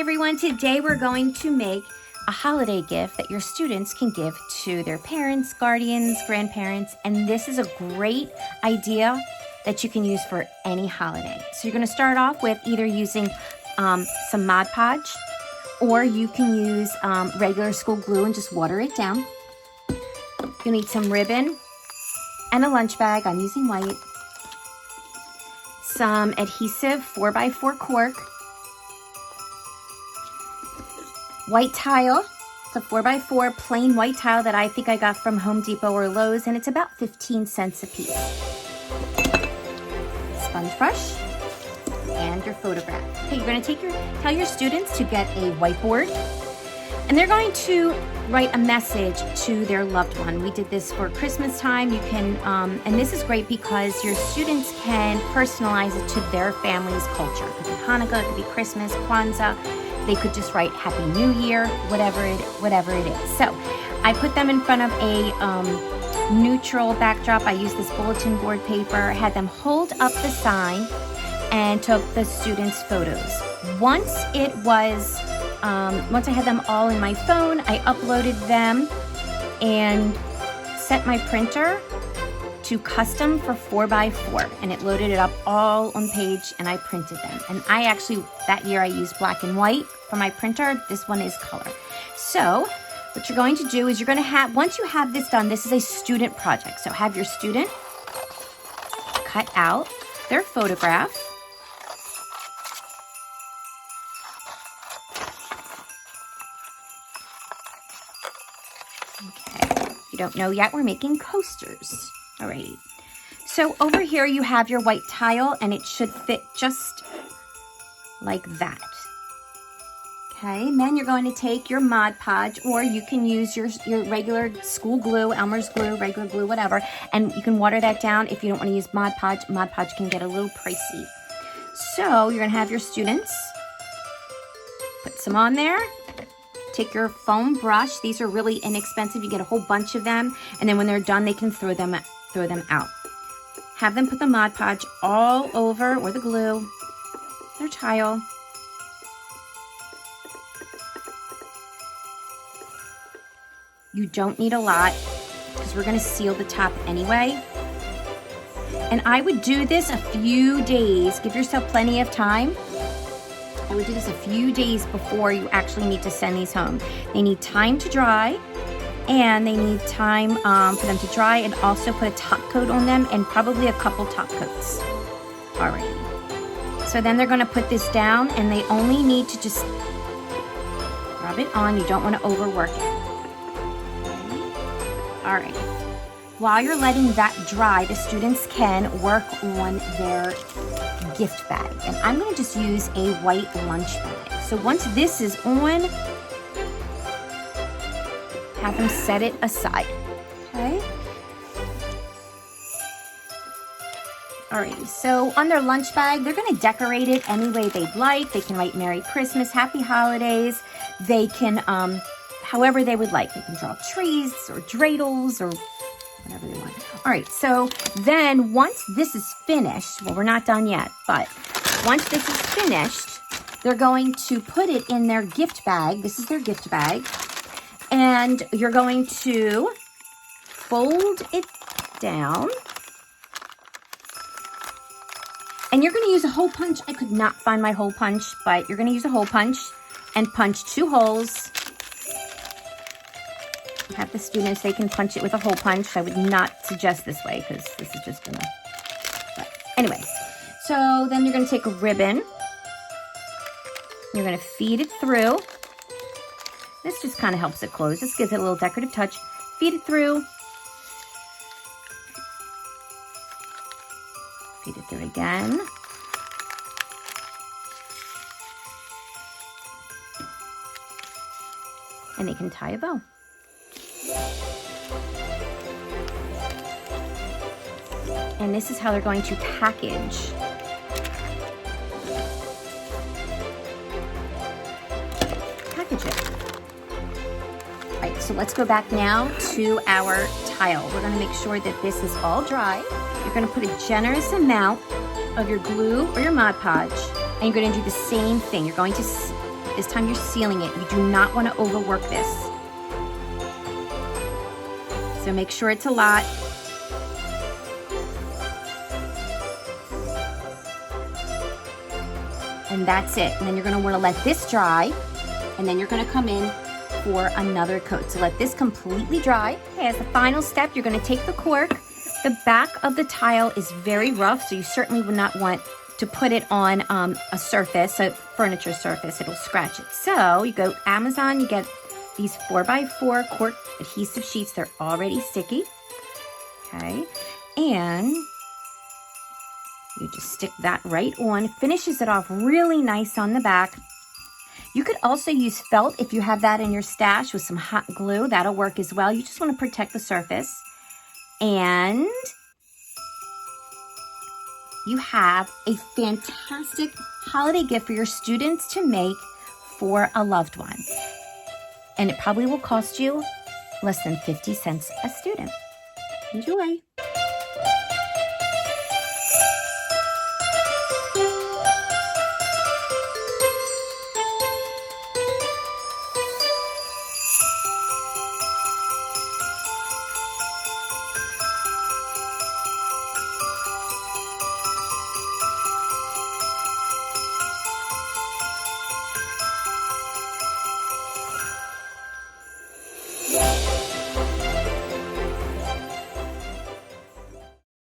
everyone, today we're going to make a holiday gift that your students can give to their parents, guardians, grandparents, and this is a great idea that you can use for any holiday. So you're going to start off with either using some Mod Podge, or you can use regular school glue and just water it down. You'll need some ribbon and a lunch bag. I'm using white. Some adhesive 4x4 cork. White tile. It's a 4x4 plain white tile that I think I got from Home Depot or Lowe's, and it's about 15 cents a piece. Sponge brush and your photograph. Okay, you're going to tell your students to get a whiteboard, and they're going to write a message to their loved one. We did this for Christmas time. You can, and this is great because your students can personalize it to their family's culture. It could be Hanukkah, it could be Christmas, Kwanzaa. They could just write Happy New Year, whatever it is. So I put them in front of a neutral backdrop. I used this bulletin board paper, had them hold up the sign, and took the students' photos. Once I had them all in my phone, I uploaded them and set my printer to custom for 4x4, and it loaded it up all on page, and I printed them. And I actually, that year I used black and white for my printer. This one is color. So what you're going to do is you're going to have, once you have this done, this is a student project. So have your student cut out their photograph. Okay, if you don't know yet, we're making coasters. Alrighty, so over here you have your white tile, and it should fit just like that. Okay, and then you're going to take your Mod Podge, or you can use your regular school glue, Elmer's glue, regular glue, whatever, and you can water that down. If you don't want to use Mod Podge, Mod Podge can get a little pricey. So you're going to have your students put some on there. Take your foam brush. These are really inexpensive. You get a whole bunch of them, and then when they're done, they can throw them out. Have them put the Mod Podge all over, or the glue, their tile. You don't need a lot because we're going to seal the top anyway. And I would do this a few days. Give yourself plenty of time. I would do this a few days before you actually need to send these home. They need time to dry, and they need time for them to dry, and also put a top coat on them, and probably a couple top coats. Alrighty. So then they're going to put this down, and they only need to just rub it on. You don't want to overwork it. Alright. While you're letting that dry, the students can work on their gift bag. And I'm going to just use a white lunch bag. So once this is on, have them set it aside. Okay? Alrighty, so on their lunch bag, they're going to decorate it any way they'd like. They can write Merry Christmas, Happy Holidays. They can, however they would like. They can draw trees or dreidels or whatever they want. All right, so then once this is finished, well, we're not done yet, but once this is finished, they're going to put it in their gift bag. This is their gift bag. And you're going to fold it down. And you're going to use a hole punch. I could not find my hole punch, but you're going to use a hole punch and punch 2 holes. Have the students, they can punch it with a hole punch. I would not suggest this way because this is just gonna, but anyway. So then you're gonna take a ribbon. You're gonna feed it through. This just kind of helps it close. This gives it a little decorative touch. Feed it through. Feed it through again. And they can tie a bow. And this is how they're going to package it. All right, so let's go back now to our tile. We're going to make sure that this is all dry. You're going to put a generous amount of your glue or your Mod Podge, and you're going to do the same thing. You're going to This time you're sealing it. You do not want to overwork this. So make sure it's a lot. And that's it. And then you're going to want to let this dry, and then you're going to come in for another coat. So let this completely dry. Okay, as the final step, you're going to take the cork. The back of the tile is very rough, so you certainly would not want to put it on a surface, a furniture surface. It'll scratch it. So you go Amazon, you get these 4x4 cork adhesive sheets. They're already sticky. Okay, and you just stick that right on. Finishes it off really nice on the back. You could also use felt if you have that in your stash with some hot glue. That'll work as well. You just want to protect the surface. And you have a fantastic holiday gift for your students to make for a loved one. And it probably will cost you less than 50 cents a student. Enjoy.